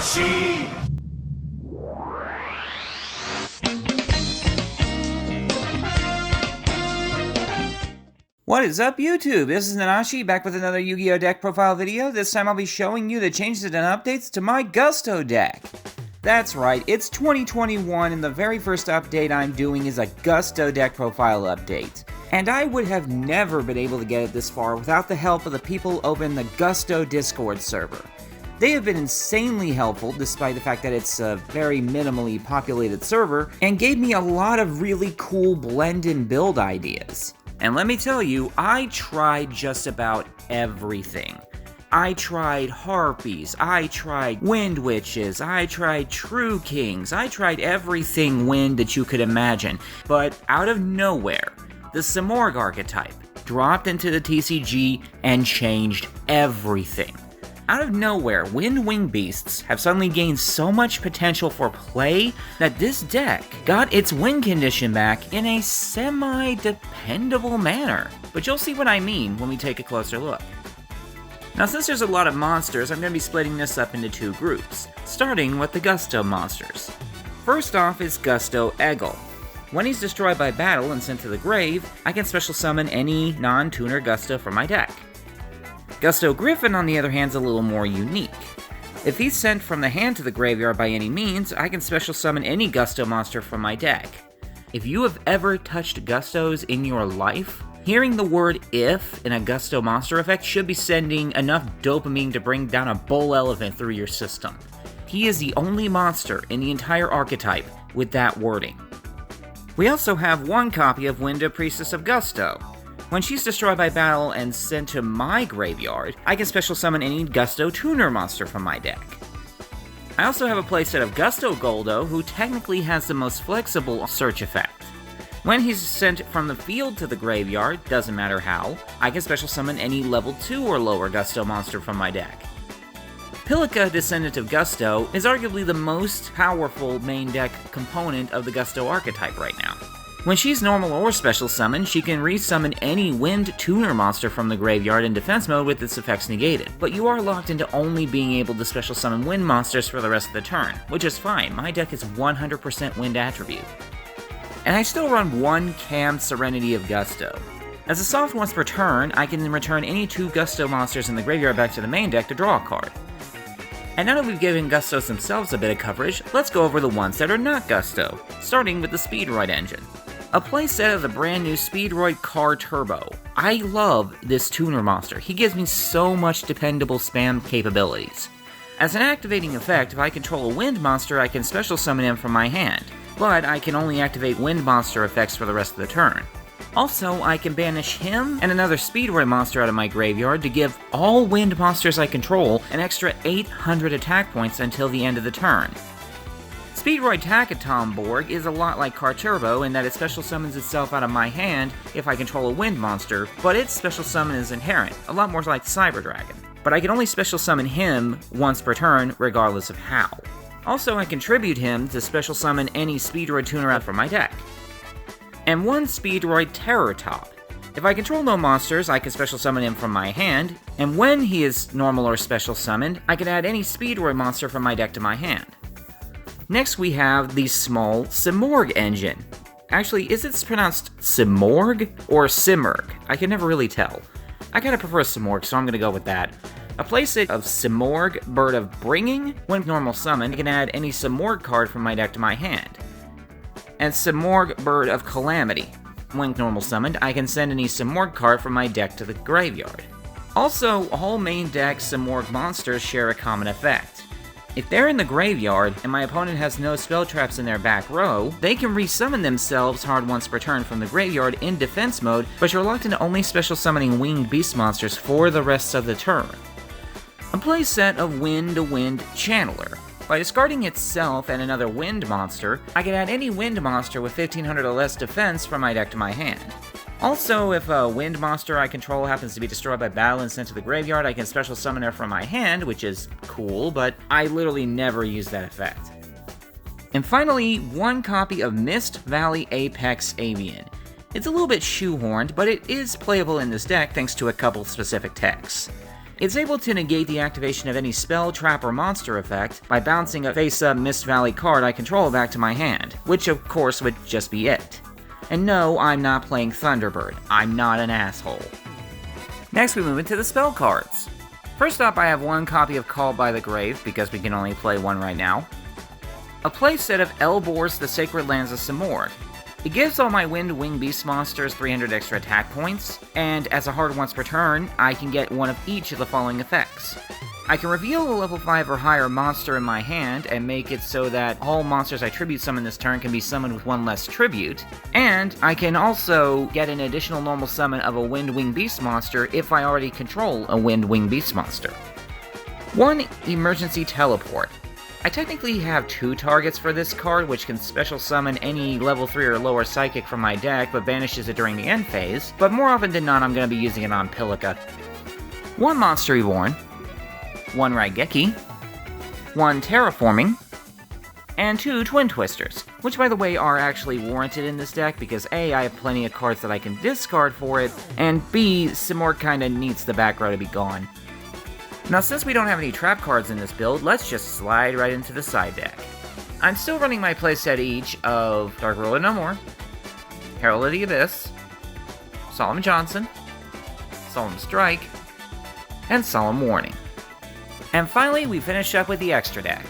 Nanashi! What is up, YouTube? This is Nanashi, back with another Yu-Gi-Oh! Deck profile video. This time I'll be showing you the changes and updates to my Gusto deck. That's right, it's 2021 and the very first update I'm doing is a Gusto deck profile update. And I would have never been able to get it this far without the help of the people over in the Gusto Discord server. They have been insanely helpful despite the fact that it's a very minimally populated server, and gave me a lot of really cool blend and build ideas. And let me tell you, I tried just about everything. I tried Harpies, I tried Wind Witches, I tried True Kings, I tried everything wind that you could imagine. But out of nowhere, the Simorgh archetype dropped into the TCG and changed everything. Out of nowhere, Wind Wing Beasts have suddenly gained so much potential for play that this deck got its win condition back in a semi-dependable manner. But you'll see what I mean when we take a closer look. Now, since there's a lot of monsters, I'm going to be splitting this up into two groups, starting with the Gusto monsters. First off is Gusto Eggle. When he's destroyed by battle and sent to the grave, I can special summon any non-tuner Gusto from my deck. Gusto Griffin, on the other hand, is a little more unique. If he's sent from the hand to the graveyard by any means, I can special summon any Gusto monster from my deck. If you have ever touched Gustos in your life, hearing the word "if" in a Gusto monster effect should be sending enough dopamine to bring down a bull elephant through your system. He is the only monster in the entire archetype with that wording. We also have one copy of Winda Priestess of Gusto. When she's destroyed by battle and sent to my graveyard, I can special summon any Gusto tuner monster from my deck. I also have a playset of Gusto Goldo, who technically has the most flexible search effect. When he's sent from the field to the graveyard, doesn't matter how, I can special summon any level 2 or lower Gusto monster from my deck. Pilica, Descendant of Gusto, is arguably the most powerful main deck component of the Gusto archetype right now. When she's normal or special summoned, she can resummon any wind tuner monster from the graveyard in defense mode with its effects negated, but you are locked into only being able to special summon wind monsters for the rest of the turn, which is fine. My deck is 100% wind attribute. And I still run one Cammed Serenity of Gusto. As a soft once per turn, I can return any 2 Gusto monsters in the graveyard back to the main deck to draw a card. And now that we've given Gustos themselves a bit of coverage, let's go over the ones that are not Gusto, starting with the Speedroid engine. A playset of the brand new Speedroid Car Turbo. I love this tuner monster. He gives me so much dependable spam capabilities. As an activating effect, if I control a wind monster, I can special summon him from my hand, but I can only activate wind monster effects for the rest of the turn. Also, I can banish him and another Speedroid monster out of my graveyard to give all wind monsters I control an extra 800 attack points until the end of the turn. Speedroid Takatomborg is a lot like Car Turbo in that it special summons itself out of my hand if I control a wind monster, but its special summon is inherent, a lot more like Cyber Dragon. But I can only special summon him once per turn, regardless of how. Also, I contribute him to special summon any Speedroid tuner out from my deck. And one Speedroid Terror Top. If I control no monsters, I can special summon him from my hand, and when he is normal or special summoned, I can add any Speedroid monster from my deck to my hand. Next we have the small Simorgh engine. Actually, is it pronounced Simorgh or Simorgh? I can never really tell. I kinda prefer Simorgh, so I'm gonna go with that. A playset of Simorgh, Bird of Bringing. When normal summoned, I can add any Simorgh card from my deck to my hand. And Simorgh, Bird of Calamity. When normal summoned, I can send any Simorgh card from my deck to the graveyard. Also, all main deck Simorgh monsters share a common effect. If they're in the graveyard, and my opponent has no spell traps in their back row, they can resummon themselves hard once per turn from the graveyard in defense mode, but you're locked into only special summoning winged beast monsters for the rest of the turn. A playset of Wind to Wind Channeler. By discarding itself and another wind monster, I can add any wind monster with 1500 or less defense from my deck to my hand. Also, if a wind monster I control happens to be destroyed by battle and sent to the graveyard, I can special summon her from my hand, which is cool, but I literally never use that effect. And finally, one copy of Mist Valley Apex Avian. It's a little bit shoehorned, but it is playable in this deck thanks to a couple specific techs. It's able to negate the activation of any spell, trap, or monster effect by bouncing a face-up Mist Valley card I control back to my hand, which of course would just be it. And no, I'm not playing Thunderbird. I'm not an asshole. Next we move into the spell cards. First up, I have one copy of Called by the Grave, because we can only play one right now. A playset of Elbor's The Sacred Lands of Simorgh. It gives all my Winged Beast monsters 300 extra attack points, and as a hard once per turn, I can get one of each of the following effects. I can reveal a level 5 or higher monster in my hand and make it so that all monsters I tribute summon this turn can be summoned with one less tribute, and I can also get an additional normal summon of a Winged Beast monster if I already control a Winged Beast monster. 1 Emergency Teleport. I technically have 2 targets for this card, which can special summon any level 3 or lower psychic from my deck, but banishes it during the end phase, but more often than not I'm going to be using it on Pilica. 1 Monster Reborn, 1 Raigeki, 1 Terraforming, and 2 Twin Twisters, which by the way are actually warranted in this deck because A, I have plenty of cards that I can discard for it, and B, Simorgh kinda needs the back row to be gone. Now since we don't have any trap cards in this build, let's just slide right into the side deck. I'm still running my playset each of Dark Ruler No More, Herald of the Abyss, Solemn Johnson, Solemn Strike, and Solemn Warning. And finally, we finish up with the extra deck.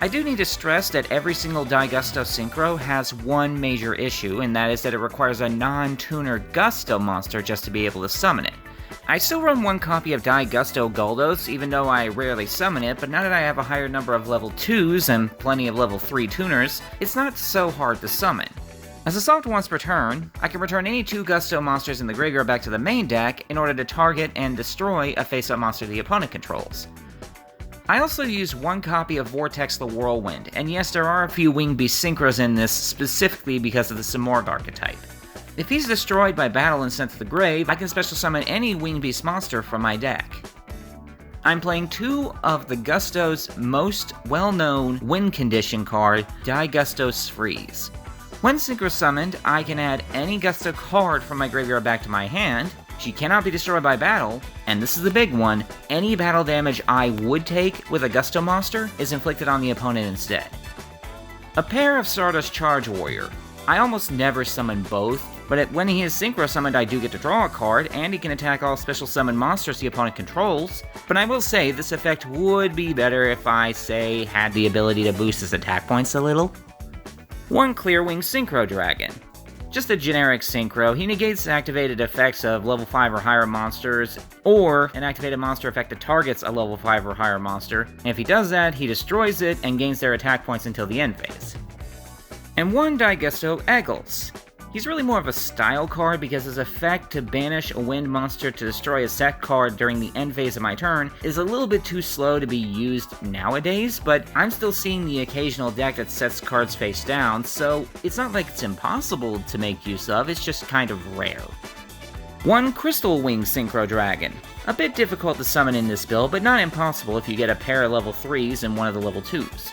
I do need to stress that every single Die Gusto Synchro has one major issue, and that is that it requires a non-tuner Gusto monster just to be able to summon it. I still run one copy of Die Gusto Guldos, even though I rarely summon it, but now that I have a higher number of level 2s and plenty of level 3 tuners, it's not so hard to summon. As a soft once per turn, I can return any 2 Gusto monsters in the graveyard back to the main deck in order to target and destroy a face-up monster the opponent controls. I also use one copy of Vortex the Whirlwind, and yes, there are a few Winged Beast Synchros in this specifically because of the Simorgh archetype. If he's destroyed by battle and sent to the grave, I can special summon any Winged Beast monster from my deck. I'm playing 2 of the Gusto's most well-known win condition card, Die Gusto's Freeze. When synchro summoned, I can add any Gusto card from my graveyard back to my hand. She cannot be destroyed by battle, and this is the big one, any battle damage I would take with a Gusto monster is inflicted on the opponent instead. A pair of Stardust Charge Warrior. I almost never summon both, but when he is synchro summoned I do get to draw a card, and he can attack all special summon monsters the opponent controls, but I will say this effect would be better if I, say, had the ability to boost his attack points a little. 1 Clearwing Synchro Dragon. Just a generic synchro, he negates activated effects of level 5 or higher monsters, or an activated monster effect that targets a level 5 or higher monster, and if he does that, he destroys it and gains their attack points until the end phase. And 1 Die Gusto Eggles. He's really more of a style card because his effect to banish a wind monster to destroy a set card during the end phase of my turn is a little bit too slow to be used nowadays, but I'm still seeing the occasional deck that sets cards face down, so it's not like it's impossible to make use of, it's just kind of rare. 1 Crystal Wing Synchro Dragon. A bit difficult to summon in this build, but not impossible if you get a pair of level 3s and one of the level 2s.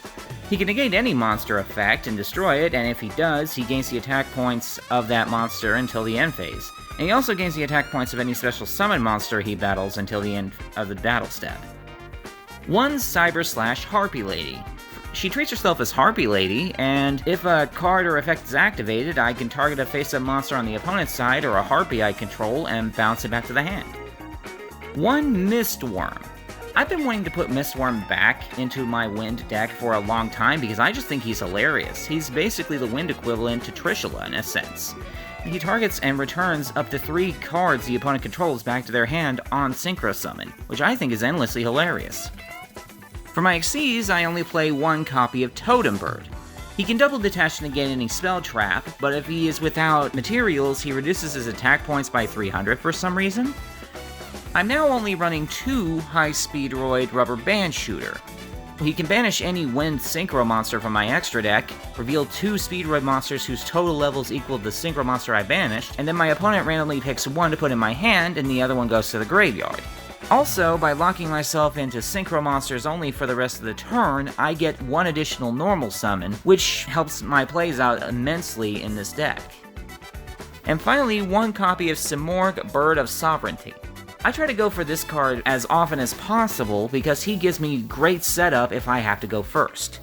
He can negate any monster effect and destroy it, and if he does, he gains the attack points of that monster until the end phase. And he also gains the attack points of any special summon monster he battles until the end of the battle step. 1 Cyber / Harpy Lady. She treats herself as Harpy Lady, and if a card or effect is activated, I can target a face-up monster on the opponent's side or a Harpy I control and bounce it back to the hand. 1 Mistworm. I've been wanting to put Mistworm back into my Wind deck for a long time because I just think he's hilarious. He's basically the Wind equivalent to Trishula in a sense. He targets and returns up to 3 cards the opponent controls back to their hand on Synchro Summon, which I think is endlessly hilarious. For my Xyz, I only play 1 copy of Totem Bird. He can double detach to negate any spell trap, but if he is without materials, he reduces his attack points by 300 for some reason. I'm now only running 2 High Speedroid Rubber Band Shooter. He can banish any Wind Synchro monster from my extra deck, reveal 2 Speedroid monsters whose total levels equal the Synchro monster I banished, and then my opponent randomly picks 1 to put in my hand and the other one goes to the graveyard. Also, by locking myself into Synchro monsters only for the rest of the turn, I get 1 additional normal summon, which helps my plays out immensely in this deck. And finally, 1 copy of Simorgh Bird of Sovereignty. I try to go for this card as often as possible because he gives me great setup if I have to go first.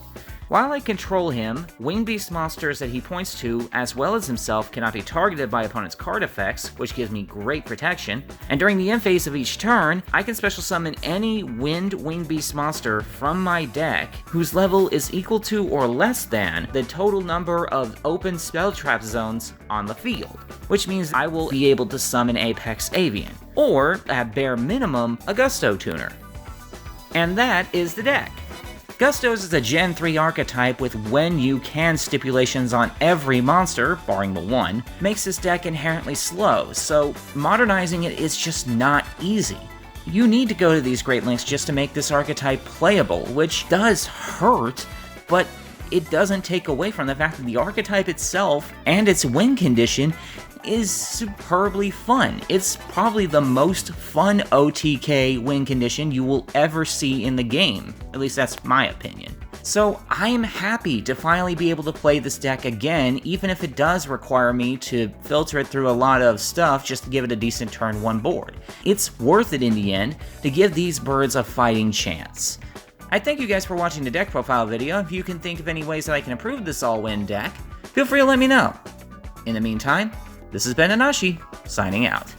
While I control him, Winged Beast monsters that he points to, as well as himself, cannot be targeted by opponent's card effects, which gives me great protection. And during the end phase of each turn, I can special summon any Winged Beast monster from my deck whose level is equal to or less than the total number of open spell trap zones on the field, which means I will be able to summon Apex Avian, or, at bare minimum, a Gusto Tuner. And that is the deck. Gustos is a Gen 3 archetype with when you can stipulations on every monster, barring the one, makes this deck inherently slow, so modernizing it is just not easy. You need to go to these great lengths just to make this archetype playable, which does hurt, but it doesn't take away from the fact that the archetype itself and its win condition is superbly fun. It's probably the most fun OTK win condition you will ever see in the game. At least that's my opinion. So I am happy to finally be able to play this deck again, even if it does require me to filter it through a lot of stuff just to give it a decent turn 1 board. It's worth it in the end to give these birds a fighting chance. I thank you guys for watching the deck profile video. If you can think of any ways that I can improve this all-win deck, feel free to let me know. In the meantime, this has been Anashi, signing out.